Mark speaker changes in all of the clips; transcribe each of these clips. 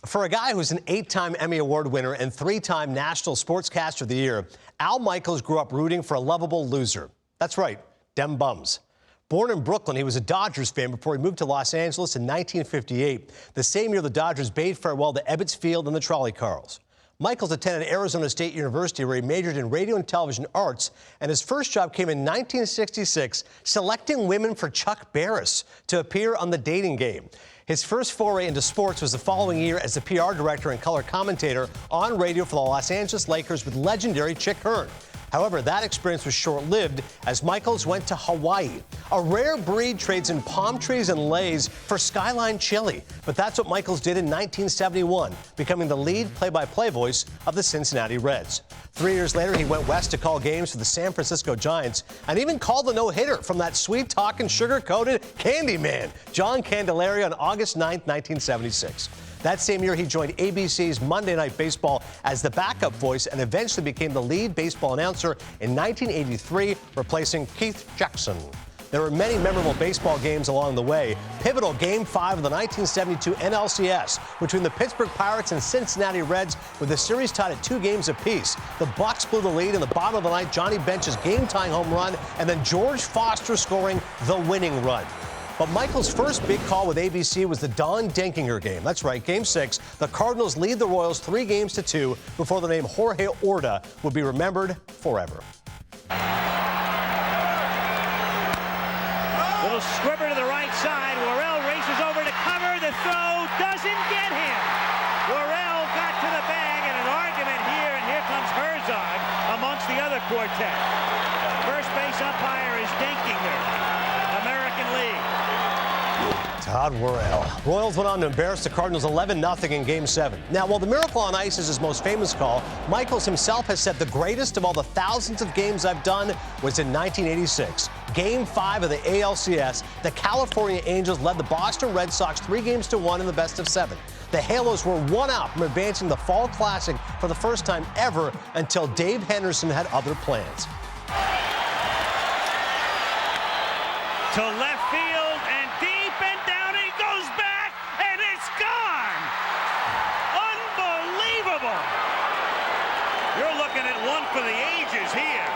Speaker 1: For a guy who's an 8-time Emmy Award winner and 3-time National Sportscaster of the Year, Al Michaels grew up rooting for a lovable loser. That's right, dem bums. Born in Brooklyn, he was a Dodgers fan before he moved to Los Angeles in 1958, the same year the Dodgers bade farewell to Ebbets Field and the Trolley Cars. Michaels attended Arizona State University, where he majored in radio and television arts, and his first job came in 1966, selecting women for Chuck Barris to appear on The Dating Game. His first foray into sports was the following year as the PR director and color commentator on radio for the Los Angeles Lakers with legendary Chick Hearn. However, that experience was short-lived as Michaels went to Hawaii. A rare breed trades in palm trees and leis for Skyline chili. But that's what Michaels did in 1971, becoming the lead play-by-play voice of the Cincinnati Reds. 3 years later, he went west to call games for the San Francisco Giants and even called the no-hitter from that sweet-talking, sugar-coated candy man, John Candelaria, on August 9, 1976. That same year, he joined ABC's Monday Night Baseball as the backup voice and eventually became the lead baseball announcer in 1983, replacing Keith Jackson. There were many memorable baseball games along the way. Pivotal Game 5 of the 1972 NLCS between the Pittsburgh Pirates and Cincinnati Reds, with the series tied at 2 games apiece. The Bucks blew the lead in the bottom of the ninth, Johnny Bench's game-tying home run, and then George Foster scoring the winning run. But Michaels' first big call with ABC was the Don Denkinger game. That's right, Game 6. The Cardinals lead the Royals 3-2 before the name Jorge Orta would be remembered forever.
Speaker 2: Little squibber to the right side. Worrell races over to cover. The throw doesn't get him. Worrell got to the bag, and an argument here, and here comes Herzog amongst the other quartet. First base umpire is Denkinger, American League.
Speaker 1: Todd Worrell. Royals went on to embarrass the Cardinals 11-0 in Game 7. Now, while the Miracle on Ice is his most famous call, Michaels himself has said the greatest of all the thousands of games I've done was in 1986. Game 5 of the ALCS, the California Angels led the Boston Red Sox 3-1 in the best of 7. The Halos were 1 out from advancing the Fall Classic for the first time ever until Dave Henderson had other plans.
Speaker 2: To left field and deep and down he goes back, and it's gone. Unbelievable. You're looking at one for the ages here.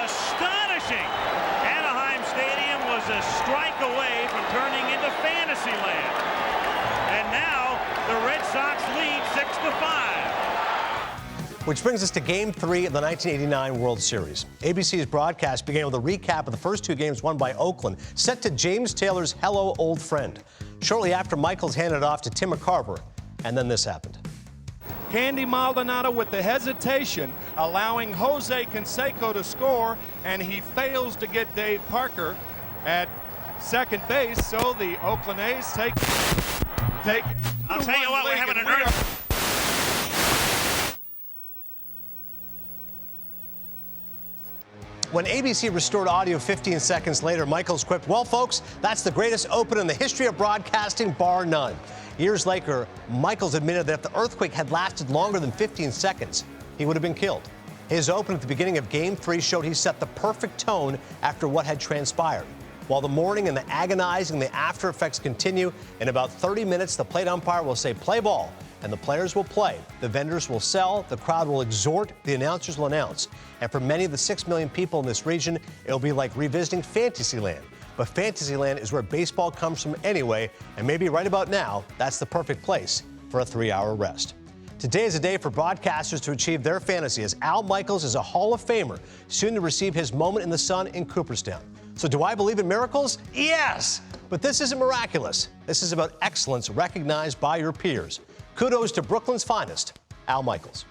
Speaker 2: Astonishing. Anaheim Stadium was a strike away from turning into fantasy land. And now the Red Sox lead 6-5.
Speaker 1: Which brings us to Game 3 of the 1989 World Series. ABC's broadcast began with a recap of the first 2 games won by Oakland, set to James Taylor's Hello, Old Friend. Shortly after, Michaels handed it off to Tim McCarver, and then this happened.
Speaker 3: Candy Maldonado with the hesitation, allowing Jose Canseco to score, and he fails to get Dave Parker at second base, so the Oakland A's take
Speaker 2: I'll tell you what, we're having an earth.
Speaker 1: When ABC restored audio 15 seconds later, Michaels quipped, "Well, folks, that's the greatest open in the history of broadcasting, bar none." Years later, Michaels admitted that if the earthquake had lasted longer than 15 seconds, he would have been killed. His open at the beginning of Game 3 showed he set the perfect tone after what had transpired. While the mourning and the agonizing, the after effects continue, in about 30 minutes, the plate umpire will say, "Play ball," and the players will play. The vendors will sell, the crowd will exhort, the announcers will announce. And for many of the 6 million people in this region, it'll be like revisiting Fantasyland. But Fantasyland is where baseball comes from anyway, and maybe right about now, that's the perfect place for a 3-hour rest. Today is a day for broadcasters to achieve their fantasy, as Al Michaels is a Hall of Famer, soon to receive his moment in the sun in Cooperstown. So do I believe in miracles? Yes! But this isn't miraculous. This is about excellence recognized by your peers. Kudos to Brooklyn's finest, Al Michaels.